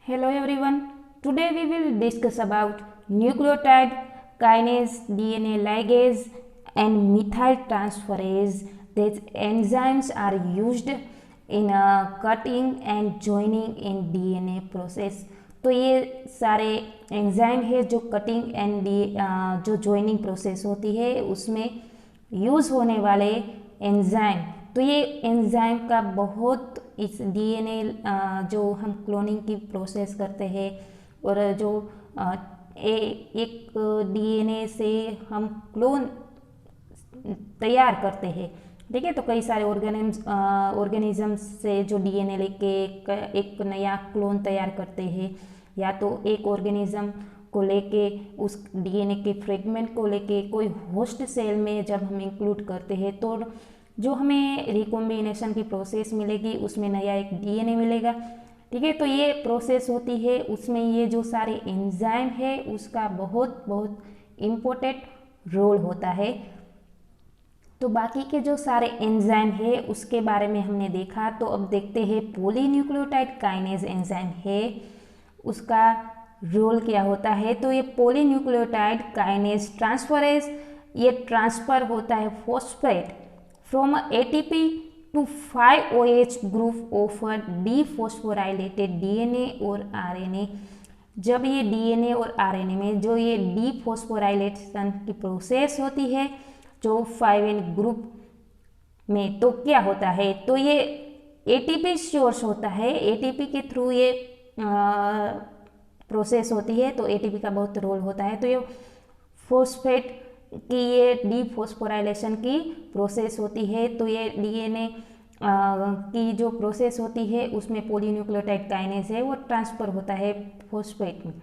Hello everyone. Today we will discuss about nucleotide, kinase, DNA ligase and methyl transferase. These enzymes are used in cutting and joining in DNA process. तो ये सारे enzyme है जो cutting and जो joining process होती है उसमें use होने वाले एंजाइम। तो ये एंजाइम का बहुत इस डीएनए जो हम क्लोनिंग की प्रोसेस करते हैं और जो एक डीएनए से हम क्लोन तैयार करते हैं, ठीक है। तो कई सारे ऑर्गेनिजम्स से जो डीएनए लेके एक नया क्लोन तैयार करते हैं, या तो एक ऑर्गेनिज्म को लेके उस डीएनए के फ्रेगमेंट को लेके कोई होस्ट सेल में जब हम इंक्लूड करते हैं तो जो हमें रिकॉम्बिनेशन की प्रोसेस मिलेगी उसमें नया एक डीएनए मिलेगा, ठीक है। तो ये प्रोसेस होती है, उसमें ये जो सारे एंजाइम है उसका बहुत बहुत इम्पोर्टेंट रोल होता है। तो बाकी के जो सारे एंजाइम है उसके बारे में हमने देखा। तो अब देखते हैं पॉलीन्यूक्लियोटाइड काइनेज एंजाइम है उसका रोल क्या होता है। तो ये पॉलीन्यूक्लियोटाइड काइनेज ट्रांसफरेज, ये ट्रांसफर होता है phosphate from ATP to 5OH group of dephosphorylated DNA और आरएनए। जब ये डीएनए और आरएनए में जो ये डीफॉस्फोराइलेशन की प्रोसेस होती है जो 5N ग्रुप में, तो क्या होता है, तो ये एटीपी सोर्स होता है, एटीपी के थ्रू ये प्रोसेस होती है। तो एटीपी का बहुत रोल होता है। तो ये फॉस्फेट की ये डीफॉस्फोराइलेशन की प्रोसेस होती है। तो ये डीएनए की जो प्रोसेस होती है उसमें पॉलीन्यूक्लियोटाइड काइनेज है वो ट्रांसफर होता है फॉस्फेट में,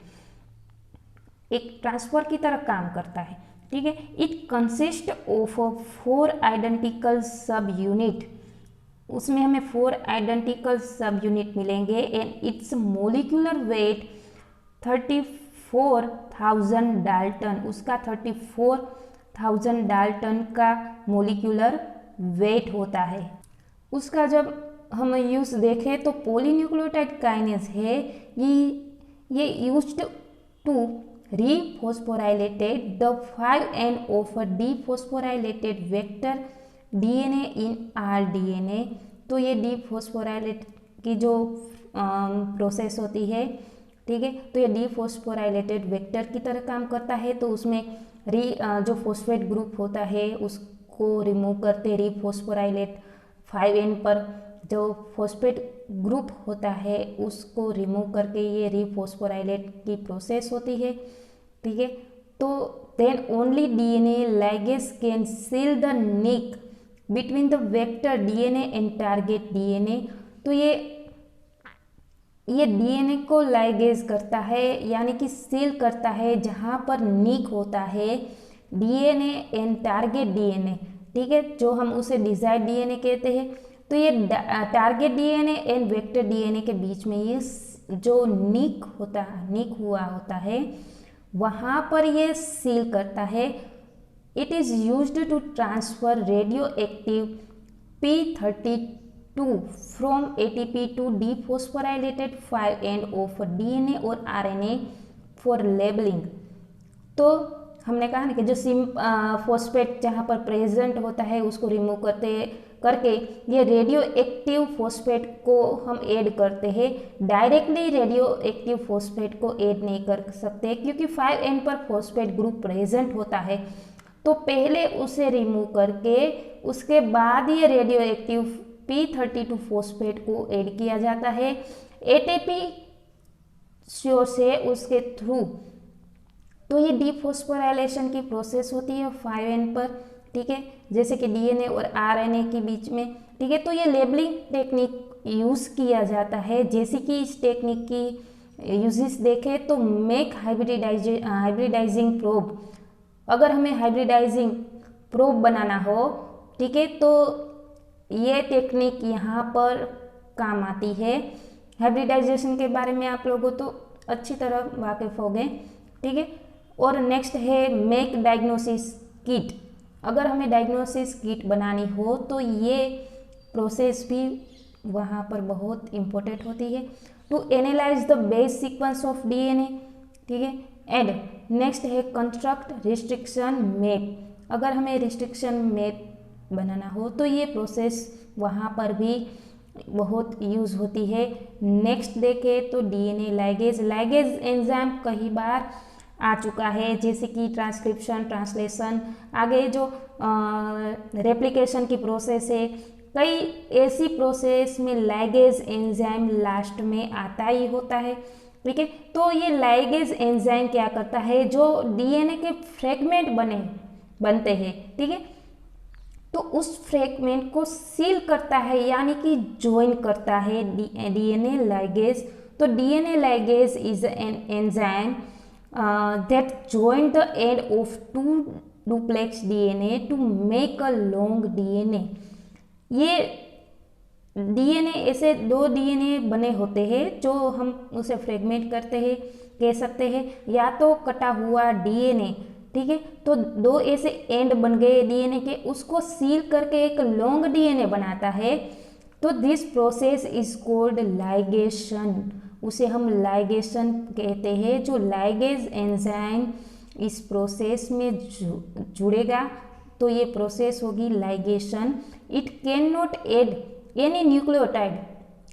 एक ट्रांसफर की तरह काम करता है, ठीक है। इट कंसिस्ट ऑफ 4 आइडेंटिकल सब यूनिट, उसमें हमें 4 आइडेंटिकल सब यूनिट मिलेंगे and it's molecular weight 34,000 Dalton, उसका 34,000 डाल्टन का मोलिकुलर वेट होता है। उसका जब हम यूज देखें तो पॉलीन्यूक्लियोटाइड काइनेज है ये used to rephosphorylated the 5N of dephosphorylated vector DNA in rDNA. तो ये डीफॉस्फोराइलेट की जो प्रोसेस होती है, ठीक है, तो ये डीफॉस्फोराइलेटेड वेक्टर की तरह काम करता है। तो उसमें जो फॉस्फेट ग्रुप होता है उसको रिमूव करते रीफॉस्फोराइलेट 5N पर जो फॉस्फेट ग्रुप होता है उसको रिमूव करके ये रीफॉस्फोराइलेट की प्रोसेस होती है, ठीक है। तो then only DNA ligase can seal the nick between the vector DNA and target DNA. तो ये डीएनए को लाइगेज करता है, यानी कि सील करता है जहाँ पर निक होता है डीएनए एंड टारगेट डीएनए, ठीक है, जो हम उसे डिजायर्ड डीएनए कहते हैं। तो ये target DNA and vector DNA के बीच में ये जो निक हुआ होता है वहाँ पर ये सील करता है। It is used to transfer radio active P32 from ATP to dephosphorylated 5N of DNA और आरएनए फॉर लेबलिंग। तो हमने कहा ना कि जो फॉस्फेट जहाँ पर प्रेजेंट होता है उसको रिमूव करके ये रेडियो एक्टिव फॉस्फेट को हम ऐड करते हैं। डायरेक्टली रेडियो एक्टिव फॉस्फेट को ऐड नहीं कर सकते क्योंकि 5N पर फॉस्फेट ग्रुप प्रेजेंट होता है। तो पहले उसे रिमूव करके उसके बाद ये रेडियो एक्टिव P32 फॉस्फेट को ऐड किया जाता है एटीपी से उसके थ्रू। तो ये डीफॉस्फोराइलेशन की प्रोसेस होती है 5N पर, ठीक है, जैसे कि डीएनए और आरएनए के बीच में, ठीक है। तो ये लेबलिंग टेक्निक यूज़ किया जाता है। जैसे कि इस टेक्निक की यूजेस देखें तो मेक हाइब्रिडाइजिंग प्रोब, अगर हमें हाइब्रिडाइजिंग प्रोब बनाना हो, ठीक है, तो ये टेक्निक यहाँ पर काम आती है। हाइब्रिडाइजेशन के बारे में आप लोगों तो अच्छी तरह वाकिफ हो गए, ठीक है। और नेक्स्ट है मेक डायग्नोसिस किट, अगर हमें डायग्नोसिस किट बनानी हो तो ये प्रोसेस भी वहाँ पर बहुत इम्पोर्टेंट होती है। To analyse the base sequence of DNA, ठीक है। एंड नेक्स्ट है कंस्ट्रक्ट रिस्ट्रिक्शन मैप। अगर हमें रिस्ट्रिक्शन मैप बनाना हो तो ये प्रोसेस वहाँ पर भी बहुत यूज़ होती है। नेक्स्ट देखें तो डीएनए लाइगेज। लाइगेज एंजाइम कई बार आ चुका है, जैसे कि ट्रांसक्रिप्शन, ट्रांसलेशन, आगे जो रेप्लिकेशन की प्रोसेस है, कई ऐसी प्रोसेस में लाइगेज एंजाइम लास्ट में आता ही होता है, ठीक है। तो ये लाइगेज एंजाइम क्या करता है, जो डीएनए के फ्रेगमेंट बनते हैं, ठीक है, तो उस फ्रेगमेंट को सील करता है, यानी कि ज्वाइन करता है डीएनए लाइगेज। तो DNA ligase is an enzyme that join the end of two duplex DNA to make a long DNA। ये डीएनए ऐसे दो डीएनए बने होते हैं जो हम उसे फ्रेगमेंट करते हैं, कह सकते हैं, या तो कटा हुआ डीएनए, ठीक है। तो दो ऐसे एंड बन गए डीएनए के, उसको सील करके एक लॉन्ग डीएनए बनाता है। तो this process is called ligation, उसे हम लाइगेशन कहते हैं। जो लाइगेज एंजाइम इस प्रोसेस में जुड़ेगा तो ये प्रोसेस होगी ligation. It can not add any nucleotide,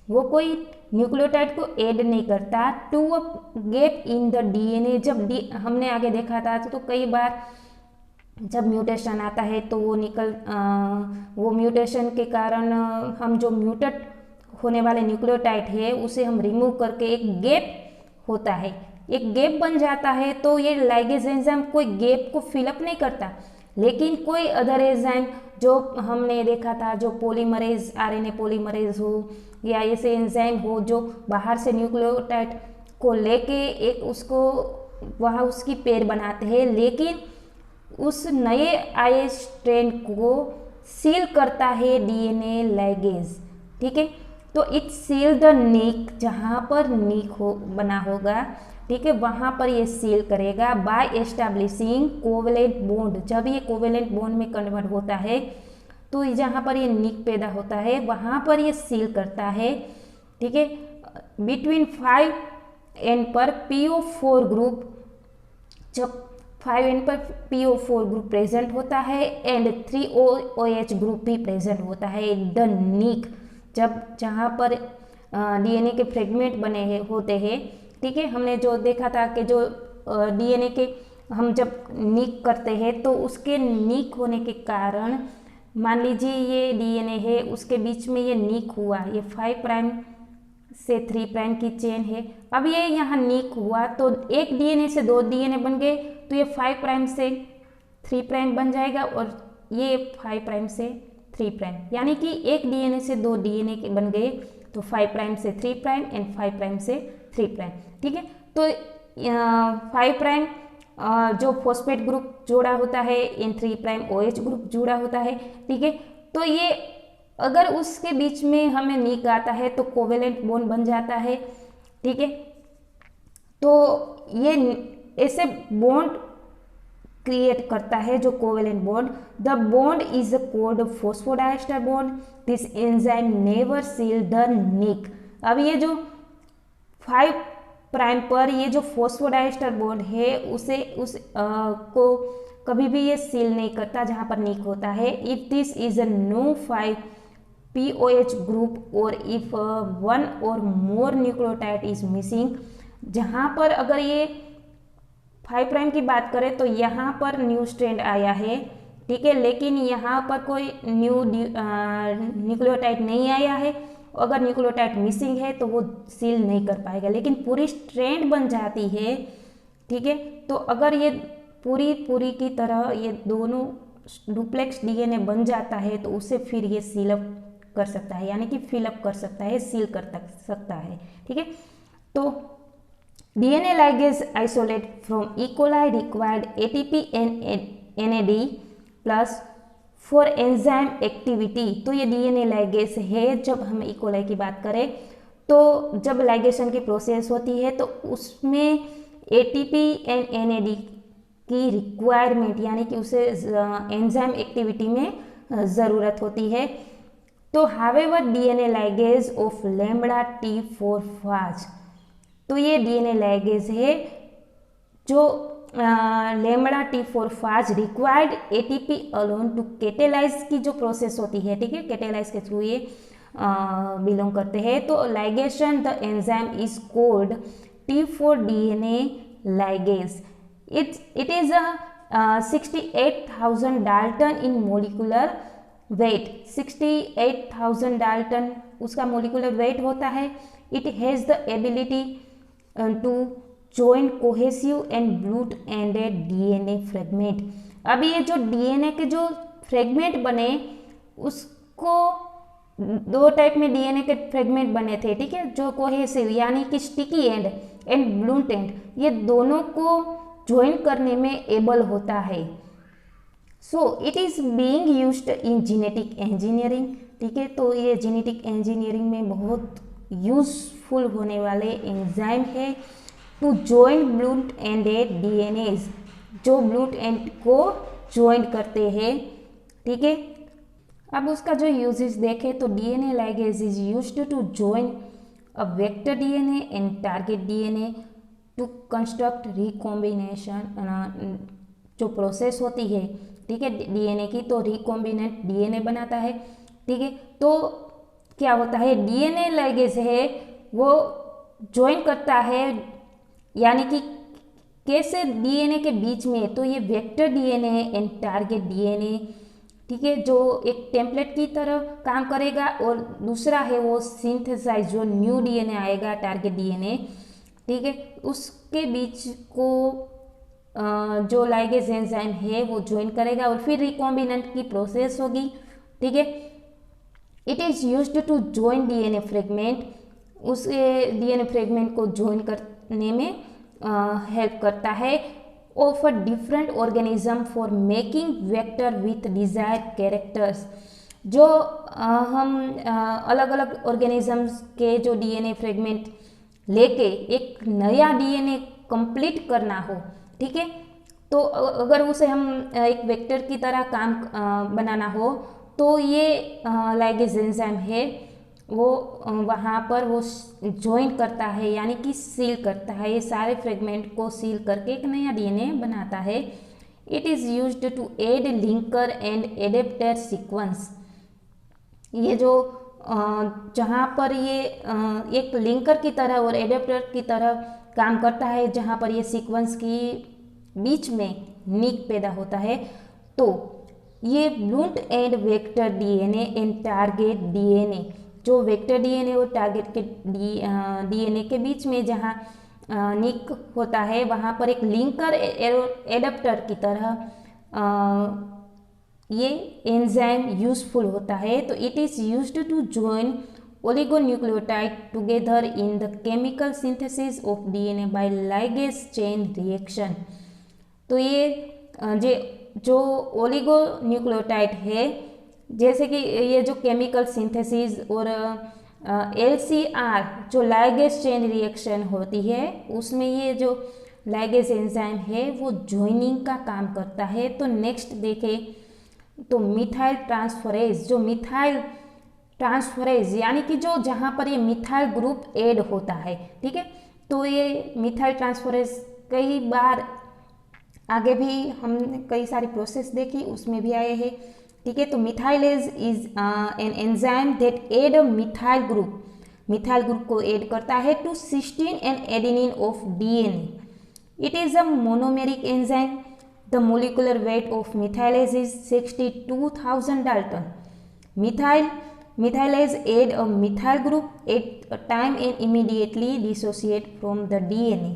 वो कोई न्यूक्लियोटाइड को ऐड नहीं करता to a gap in the DNA. जब हमने आगे देखा था तो कई बार जब म्यूटेशन आता है तो वो म्यूटेशन के कारण हम जो म्यूटेट होने वाले न्यूक्लियोटाइड है उसे हम रिमूव करके एक गैप होता है, एक गैप बन जाता है। तो ये लाइगेज एंजाइम कोई गैप को फिलअप नहीं करता, लेकिन कोई अदर एंजाइम जो हमने देखा था, जो पॉलीमरेज, आरएनए पॉलीमरेज हो या ऐसे एंजाइम हो जो बाहर से न्यूक्लियोटाइड को लेके एक उसको वहाँ उसकी पेड़ बनाते हैं, लेकिन उस नए आए स्ट्रेन को सील करता है डीएनए लाइगेज, ठीक है। तो इट सील द निक, जहाँ पर निक बना होगा, ठीक है, वहाँ पर ये सील करेगा बाय एस्टैब्लिशिंग कोवेलेंट बॉन्ड। जब ये कोवेलेंट बॉन्ड में कन्वर्ट होता है तो जहाँ पर ये निक पैदा होता है वहाँ पर ये सील करता है, ठीक है। बिटवीन 5N पर PO4 ग्रुप, जब 5N पर PO4 ग्रुप प्रेजेंट होता है एंड 3OH ग्रुप भी प्रेजेंट होता है द निक, जब जहाँ पर डीएनए के फ्रेगमेंट बने होते हैं, ठीक है। हमने जो देखा था कि जो डीएनए के हम जब निक करते हैं तो उसके निक होने के कारण, मान लीजिए ये डीएनए है, उसके बीच में ये निक हुआ, ये 5 प्राइम से 3 प्राइम की चेन है। अब ये यहाँ निक हुआ तो एक डीएनए से दो डीएनए बन गए, तो ये 5 प्राइम से 3 प्राइम बन जाएगा और ये 5 प्राइम से 3 प्राइम, यानी कि एक डीएनए से दो डीएनए के बन गए, तो 5 प्राइम से 3 प्राइम एंड 5 प्राइम से 3 प्राइम, ठीक है। तो 5 प्राइम जो फॉस्फेट ग्रुप जोड़ा होता है, इन 3 प्राइम OH ग्रुप जुड़ा होता है, ठीक है। तो ये अगर उसके बीच में हमें निक आता है तो कोवेलेंट बॉन्ड बन जाता है, ठीक है। तो ये ऐसे बॉन्ड क्रिएट करता है जो covalent bond. The bond is called phosphodiester bond. This enzyme never seal the nick. अब ये जो 5 प्राइम पर ये जो फॉस्फोडाइस्टर बॉन्ड है उसे को कभी भी ये सील नहीं करता जहाँ पर निक होता है। If this is a no 5POH group और इफ 1 और मोर न्यूक्लियोटाइड इज मिसिंग, जहाँ पर अगर ये 5 प्राइम की बात करें तो यहाँ पर न्यू स्ट्रैंड आया है, ठीक है, लेकिन यहाँ पर कोई न्यू न्यूक्लियोटाइड नहीं आया है। अगर न्यूक्लियोटाइड मिसिंग है तो वो सील नहीं कर पाएगा, लेकिन पूरी स्ट्रैंड बन जाती है, ठीक है। तो अगर ये पूरी की तरह ये दोनों डुप्लेक्स डीएनए बन जाता है तो उसे फिर ये सीलअप कर सकता है, यानी कि फिलअप कर सकता है, सील कर सकता है, ठीक है। तो DNA ligase isolate from E. coli required ATP and NAD plus for enzyme activity। तो ये DNA ligase है। जब हम E. coli की बात करें तो जब लाइगेशन की प्रोसेस होती है तो उसमें ATP and NAD की रिक्वायरमेंट, यानी कि उसे एंजाइम एक्टिविटी में ज़रूरत होती है। तो however DNA ligase of lambda T4 phage, तो ये डीएनए लाइगेज है जो lambda T4 phage required ATP alone to catalyse की जो प्रोसेस होती है, ठीक है, कैटेलाइज के थ्रू ये बिलोंग करते हैं। तो ligation the enzyme is called T4 DNA ligase. It is 68,000 dalton in molecular weight, 68,000 dalton उसका मोलिकुलर वेट होता है। It has the ability to join cohesive and blunt ended DNA fragment. अब ये जो डीएनए के जो फ्रेगमेंट बने, उसको दो टाइप में डीएनए के फ्रेगमेंट बने थे, ठीक है, जो कोहेसिव यानी कि स्टिकी एंड ब्लूट एंड, ये दोनों को ज्वाइन करने में एबल होता है। So it is being used in genetic engineering, ठीक है, तो ये जेनेटिक इंजीनियरिंग में बहुत यूजफुल होने वाले एंजाइम है टू ज्वाइन ब्लूट एंडेड डीएनएज, जो ब्लूट एंड को ज्वाइन करते हैं, ठीक है। अब उसका जो यूजेस देखें तो DNA ligase is used to join a vector DNA and target DNA to construct recombination, जो प्रोसेस होती है, ठीक है, डीएनए की, तो रिकॉम्बिनेंट डीएनए बनाता है, ठीक है। तो क्या होता है, डीएनए लाइगेज है वो ज्वाइन करता है, यानी कि कैसे डीएनए के बीच में, तो ये vector DNA and target DNA, ठीक है, जो एक टेम्पलेट की तरह काम करेगा, और दूसरा है वो सिंथेसाइज, जो न्यू डीएनए आएगा टारगेट डीएनए, ठीक है, उसके बीच को जो लाइगेज एंजाइम है वो ज्वाइन करेगा और फिर रिकॉम्बिनेंट की प्रोसेस होगी, ठीक है। It is used to join DNA fragment, उस डीएनए फ्रेगमेंट को ज्वाइन करने में हेल्प करता है of a different organism for making vector with desired characters. जो हम अलग अलग ऑर्गेनिजम्स के जो डीएनए फ्रेगमेंट लेके एक नया डीएनए कंप्लीट करना हो, ठीक है, तो अगर उसे हम एक वेक्टर की तरह काम बनाना हो, तो ये लाइगेज एंजाइम है वो वहाँ पर वो ज्वाइन करता है, यानी कि सील करता है, ये सारे फ्रेगमेंट को सील करके एक नया डीएनए बनाता है। It is used to add linker and adaptor sequence, ये जो जहाँ पर ये एक लिंकर की तरह और एडेप्टर की तरह काम करता है, जहाँ पर ये सीक्वेंस की बीच में निक पैदा होता है, तो ये blunt end vector DNA and target DNA, जो वेक्टर डीएनए और टारगेट के डीएनए के बीच में जहाँ निक होता है, वहाँ पर एक लिंकर एडेप्टर की तरह ये एंजाइम यूजफुल होता है। तो it is used to join oligonucleotide together in the chemical synthesis of DNA by ligase chain reaction. तो ये जो ओलिगोन्यूक्लियोटाइड है, जैसे कि ये जो केमिकल सिंथेसिस और LCR जो लाइगेज चेन रिएक्शन होती है, उसमें ये जो लाइगेज एंजाइम है वो ज्वाइनिंग का काम करता है। तो नेक्स्ट देखें तो मिथाइल ट्रांसफरेज, जो मिथाइल ट्रांसफरेज यानी कि जो जहाँ पर ये मिथाइल ग्रुप ऐड होता है, ठीक है, तो ये मिथाइल ट्रांसफरेज कई बार आगे भी हमने कई सारी प्रोसेस देखी, उसमें भी आए हैं, ठीक है। तो methylase is an enzyme that add a methyl group को ऐड करता है to cysteine and adenine of DNA. It is a monomeric enzyme. The molecular weight of methylase is 62,000 dalton. Methylase add a methyl group at a time and immediately dissociate from the DNA,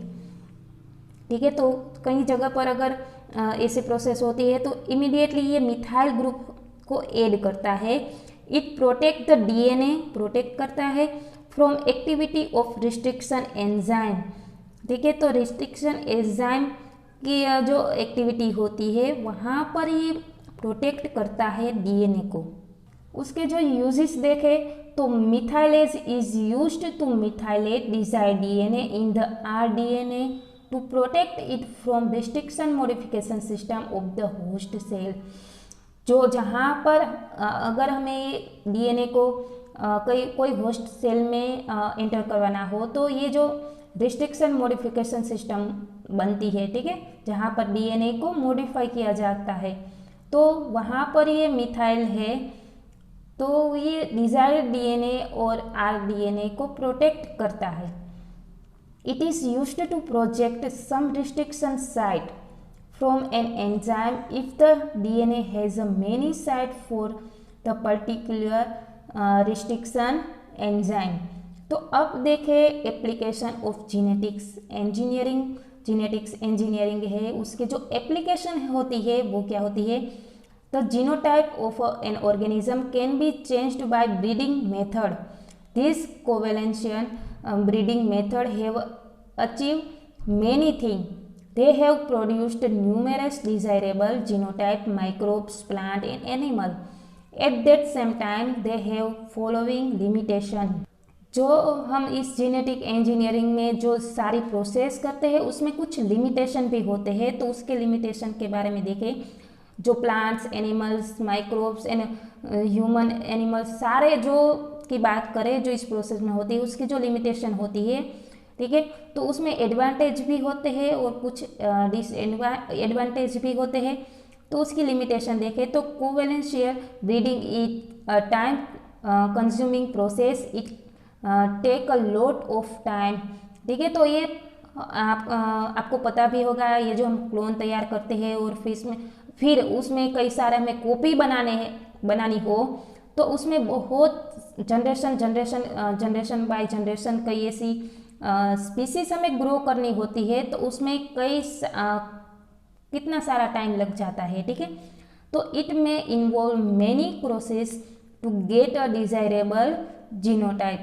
ठीक है। तो कई जगह पर अगर ऐसी process होती है तो इमीडिएटली ये मिथाइल ग्रुप को ऐड करता है। It protect the DNA, protect करता है from activity of restriction enzyme, ठीक है। तो रिस्ट्रिक्शन एंजाइम की जो एक्टिविटी होती है वहाँ पर ये प्रोटेक्ट करता है डीएनए को। उसके जो यूजेस देखें तो methylase is used to methylate desired DNA in the rDNA to protect it from restriction modification system of the host cell। जो जहाँ पर अगर हमें डीएनए को कोई होस्ट सेल में एंटर करवाना हो तो ये जो रिस्ट्रिक्शन मॉडिफिकेशन सिस्टम बनती है, ठीक है, जहाँ पर डीएनए को मॉडिफाई किया जाता है, तो वहाँ पर ये मिथाइल है, तो ये डिजायर्ड डीएनए और आरडीएनए को प्रोटेक्ट करता है। It is used to project some restriction site from an enzyme if the DNA has a many site for the particular restriction enzyme। तो अब देखें application of genetics engineering. Genetics engineering है, उसके जो application होती है वो क्या होती है? The genotype of an organism can be changed by breeding method. This conventional breeding method have achieve many thing. They have produced numerous desirable genotype microbes, plant and animal. At that same time, they have following limitation। जो हम इस genetic engineering में जो सारी process करते हैं उसमें कुछ लिमिटेशन भी होते हैं, तो उसके लिमिटेशन के बारे में देखें। जो plants, animals, microbes and human animals सारे जो की बात करें जो इस प्रोसेस में होती है उसकी जो लिमिटेशन होती है, ठीक है, तो उसमें एडवांटेज भी होते हैं और कुछ डिसएडवांटेज भी होते हैं। तो उसकी लिमिटेशन देखें तो conventional breeding it time consuming process, it take a lot of time, ठीक है। तो ये आपको पता भी होगा, ये जो हम क्लोन तैयार करते हैं और फिर उसमें कई सारे हमें कॉपी बनानी हो तो उसमें बहुत जनरेशन बाय जनरेशन कई ऐसी स्पीसीज हमें ग्रो करनी होती है, तो उसमें कितना सारा टाइम लग जाता है, ठीक है। तो इट में involve many process to get a desirable genotype.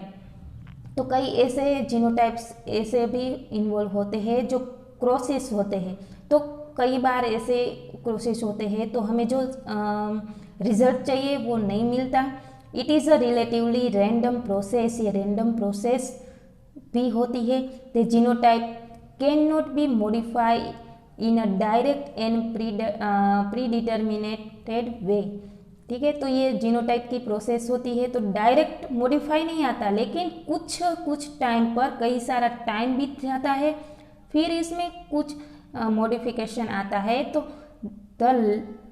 तो कई ऐसे जीनोटाइप्स ऐसे भी इन्वॉल्व होते हैं जो क्रॉसेस होते हैं। तो कई बार ऐसे क्रॉसेस होते हैं तो हमें जो रिजल्ट चाहिए वो नहीं मिलता। It is a relatively random process, ये रैंडम प्रोसेस भी होती है। The genotype can not be modify in a direct and predetermined way, ठीक है। तो ये जीनोटाइप की प्रोसेस होती है तो डायरेक्ट मॉडिफाई नहीं आता, लेकिन कुछ टाइम पर कई सारा टाइम बीत जाता है, फिर इसमें कुछ मॉडिफिकेशन आता है। तो the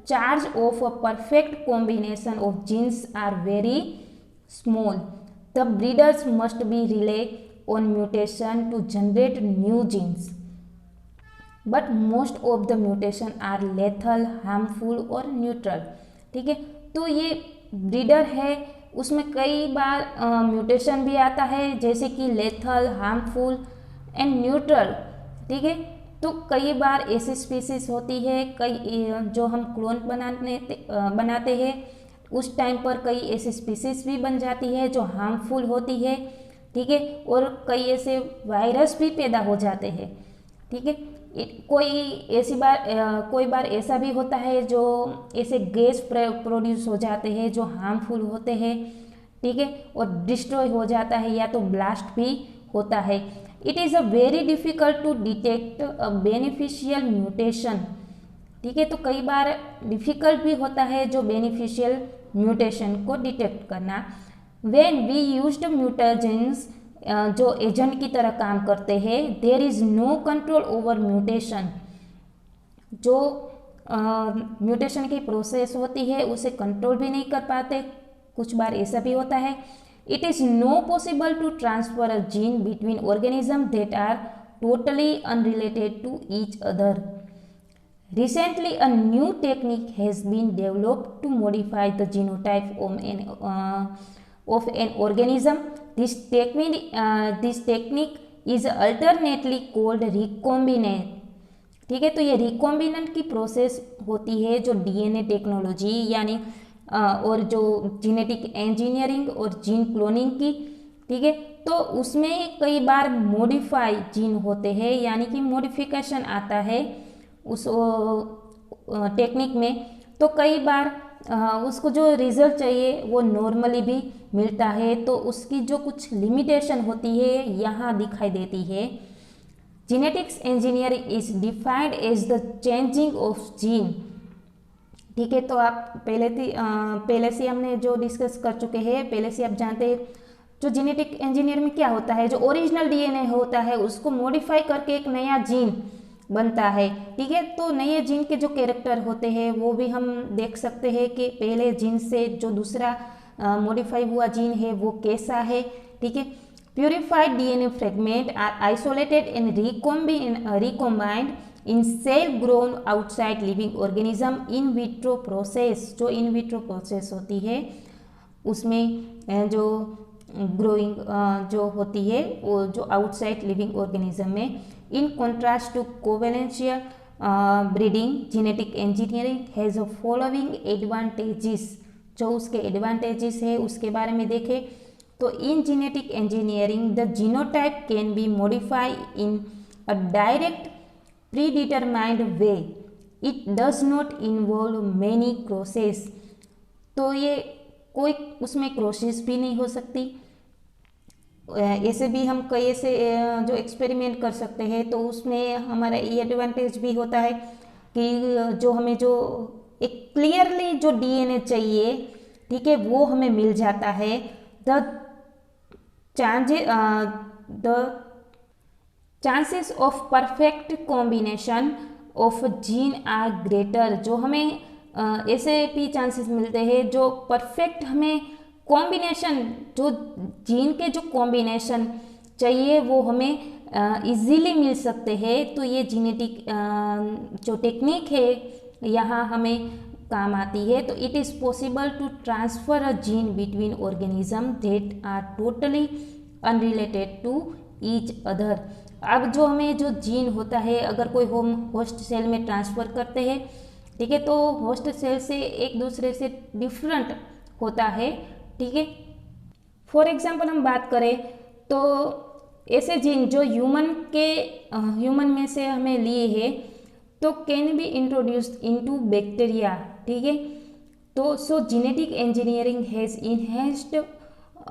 charge of a perfect combination of genes are very small. The breeders must be rely on mutation to generate new genes, but most of the mutation are lethal, harmful और neutral, ठीक है। तो ये breeder है, उसमें कई बार mutation भी आता है जैसे कि लेथल, हार्मफुल एंड न्यूट्रल, ठीक है। तो कई बार ऐसी स्पीसीज होती है कई जो हम क्लोन बनाते हैं उस टाइम पर कई ऐसी स्पीसीज भी बन जाती है जो हार्मफुल होती है, ठीक है, और कई ऐसे वायरस भी पैदा हो जाते हैं, ठीक है। कोई बार ऐसा भी होता है जो ऐसे गैस प्रोड्यूस हो जाते हैं जो हार्मफुल होते हैं, ठीक है, और डिस्ट्रॉय हो जाता है या तो ब्लास्ट भी होता है। It is a very difficult to detect a beneficial mutation, ठीक है। तो कई बार डिफ़िकल्ट भी होता है जो बेनिफिशियल म्यूटेशन को डिटेक्ट करना। When we used mutagens जो एजेंट की तरह काम करते हैं, there is no control over mutation. जो म्यूटेशन की प्रोसेस होती है उसे कंट्रोल भी नहीं कर पाते, कुछ बार ऐसा भी होता है। It is no possible to transfer a gene between organism that are totally unrelated to each other. Recently, a new technique has been developed to modify the genotype of an organism. This technique is alternately called recombinant, ठीक है। तो ये recombinant की process होती है जो DNA technology यानी और जो जेनेटिक इंजीनियरिंग और जीन क्लोनिंग की, ठीक है, तो उसमें कई बार मॉडिफाई जीन होते हैं यानी कि मॉडिफिकेशन आता है उस टेक्निक में। तो कई बार उसको जो रिजल्ट चाहिए वो नॉर्मली भी मिलता है, तो उसकी जो कुछ लिमिटेशन होती है यहाँ दिखाई देती है। Genetics engineering is defined as the changing of gene ठीक है। तो आप पहले से हमने जो डिस्कस कर चुके हैं, पहले से आप जानते हैं जो जेनेटिक इंजीनियर में क्या होता है, जो ओरिजिनल डीएनए होता है उसको मॉडिफाई करके एक नया जीन बनता है। ठीक है, तो नए जीन के जो कैरेक्टर होते हैं वो भी हम देख सकते हैं कि पहले जीन से जो दूसरा मॉडिफाई हुआ जीन है वो कैसा है। ठीक है, purified DNA fragment are isolated and recombined in cell grown outside living organism in vitro process. जो इन विट्रो प्रोसेस होती है उसमें जो ग्रोइंग जो होती है वो जो आउटसाइड लिविंग ऑर्गेनिज्म में, in contrast to conventional breeding genetic engineering has a following advantages. जो उसके एडवांटेजेस है उसके बारे में देखें तो in genetic engineering the genotype can be modified in a direct predetermined way, it does not involve many crosses. तो ये कोई उसमें क्रॉसेस भी नहीं हो सकती। ऐसे भी हम कई ऐसे जो एक्सपेरिमेंट कर सकते हैं तो उसमें हमारा ये एडवांटेज भी होता है कि जो हमें जो एक क्लियरली जो डीएनए चाहिए, ठीक है, वो हमें मिल जाता है। The chances of perfect combination of gene are greater. जो हमें ऐसे भी चांसेस मिलते हैं जो परफेक्ट हमें कॉम्बिनेशन, जो जीन के जो कॉम्बिनेशन चाहिए वो हमें इजीली मिल सकते हैं। तो ये जेनेटिक जो टेक्निक है यहाँ हमें काम आती है। तो it is possible to transfer a gene between organism that are totally unrelated to each other. अब जो हमें जो जीन होता है अगर कोई हम होस्ट सेल में ट्रांसफ़र करते हैं, ठीक है, तो होस्ट सेल से एक दूसरे से डिफरेंट होता है। ठीक है, फॉर एग्जांपल हम बात करें तो ऐसे जीन जो ह्यूमन में से हमें लिए हैं तो can be introduced into bacteria. ठीक है, तो सो genetic engineering has enhanced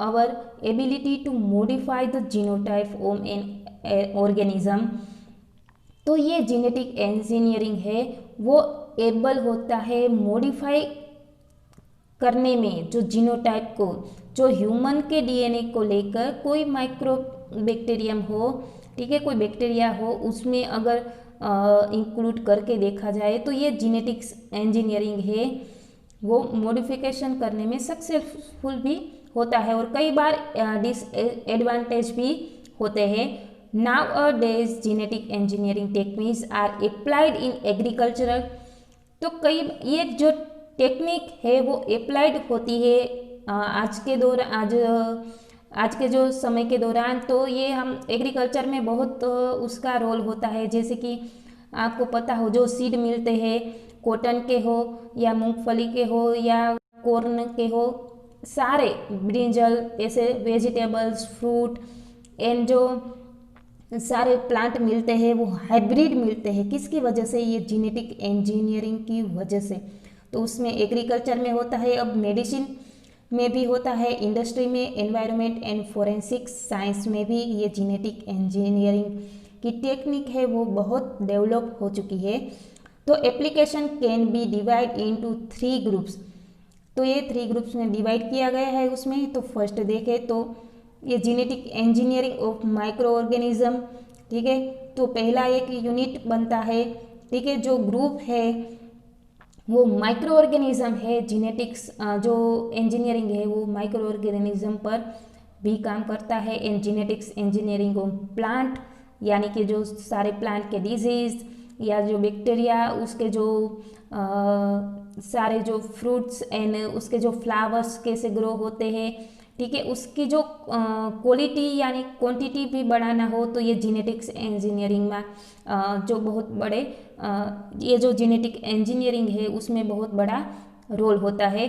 our ability to modify the genotype of an organism। तो ये जेनेटिक इंजीनियरिंग है वो एबल होता है मॉडिफाई करने में जो जीनोटाइप को, जो ह्यूमन के डीएनए को लेकर कोई माइक्रो बैक्टीरियम हो, ठीक है, कोई बैक्टीरिया हो उसमें अगर इंक्लूड करके देखा जाए तो ये जेनेटिक्स इंजीनियरिंग है वो मॉडिफिकेशन करने में सक्सेसफुल भी होता है और कई बार डिसएडवांटेज भी होते हैं। Nowadays genetic engineering techniques are applied in agricultural. तो कई ये जो टेक्निक है वो अप्लाइड होती है आज के जो समय के दौरान। तो ये हम एग्रीकल्चर में बहुत उसका रोल होता है। जैसे कि आपको पता हो जो सीड मिलते हैं कॉटन के हो या मूंगफली के हो या कॉर्न के हो, सारे ब्रिंजल ऐसे वेजिटेबल्स फ्रूट एंड जो सारे प्लांट मिलते हैं वो हाइब्रिड मिलते हैं। किसकी वजह से? ये जेनेटिक इंजीनियरिंग की वजह से। तो उसमें एग्रीकल्चर में होता है, अब मेडिसिन में भी होता है, इंडस्ट्री में, एनवायरनमेंट एंड फोरेंसिक्स साइंस में भी ये जेनेटिक इंजीनियरिंग की टेक्निक है वो बहुत डेवलप हो चुकी है। तो application can be divide into 3 groups. तो ये 3 ग्रुप्स में डिवाइड किया गया है उसमें। तो फर्स्ट देखें तो ये genetic engineering of micro organism. ठीक है, तो पहला एक यूनिट बनता है, ठीक है, जो ग्रुप है वो माइक्रो ऑर्गेनिज्म है। जेनेटिक्स जो इंजीनियरिंग है वो माइक्रो ऑर्गेनिज्म पर भी काम करता है। And genetics engineering of plant, यानी कि जो सारे प्लांट के डिजीज या जो बैक्टीरिया उसके जो सारे जो फ्रूट्स एंड उसके जो फ्लावर्स कैसे ग्रो होते हैं, ठीक है, उसकी जो क्वालिटी यानी क्वांटिटी भी बढ़ाना हो तो ये जेनेटिक्स इंजीनियरिंग में जो बहुत बड़े ये जो जेनेटिक इंजीनियरिंग है उसमें बहुत बड़ा रोल होता है।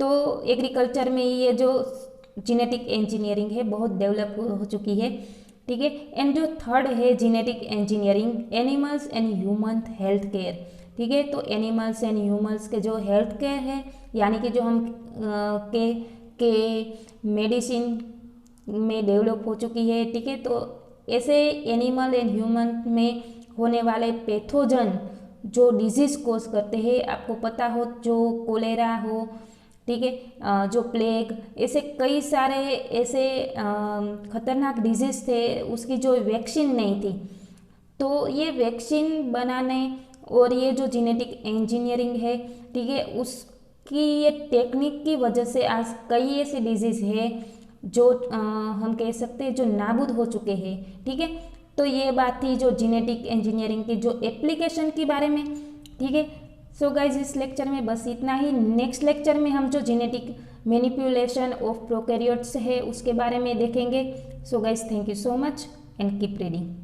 तो एग्रीकल्चर में ये जो जेनेटिक इंजीनियरिंग है बहुत डेवलप हो चुकी है। ठीक है, एंड जो थर्ड है genetic engineering animals and human health care. ठीक है, तो एनिमल्स एंड ह्यूमन्स के जो हेल्थ केयर है यानी कि जो हम के मेडिसिन में डेवलप हो चुकी है। ठीक है, तो ऐसे एनिमल एंड ह्यूमन में होने वाले पैथोजन जो डिजीज़ कोज करते हैं, आपको पता हो जो कोलेरा हो, ठीक है, जो प्लेग, ऐसे कई सारे ऐसे खतरनाक डिजीज़ थे, उसकी जो वैक्सीन नहीं थी। तो ये वैक्सीन बनाने और ये जो जेनेटिक इंजीनियरिंग है, ठीक है, उसकी ये टेक्निक की वजह से आज कई ऐसे डिजीज़ है जो हम कह सकते हैं जो नाबूद हो चुके हैं, ठीक है। तो ये बात थी जो जेनेटिक इंजीनियरिंग की जो एप्लीकेशन के बारे में, ठीक है। सो गाइज इस लेक्चर में बस इतना ही। नेक्स्ट लेक्चर में हम जो जेनेटिक मैनिपुलेशन ऑफ प्रोकैरियोट्स है उसके बारे में देखेंगे। So guys thank you so much and keep reading.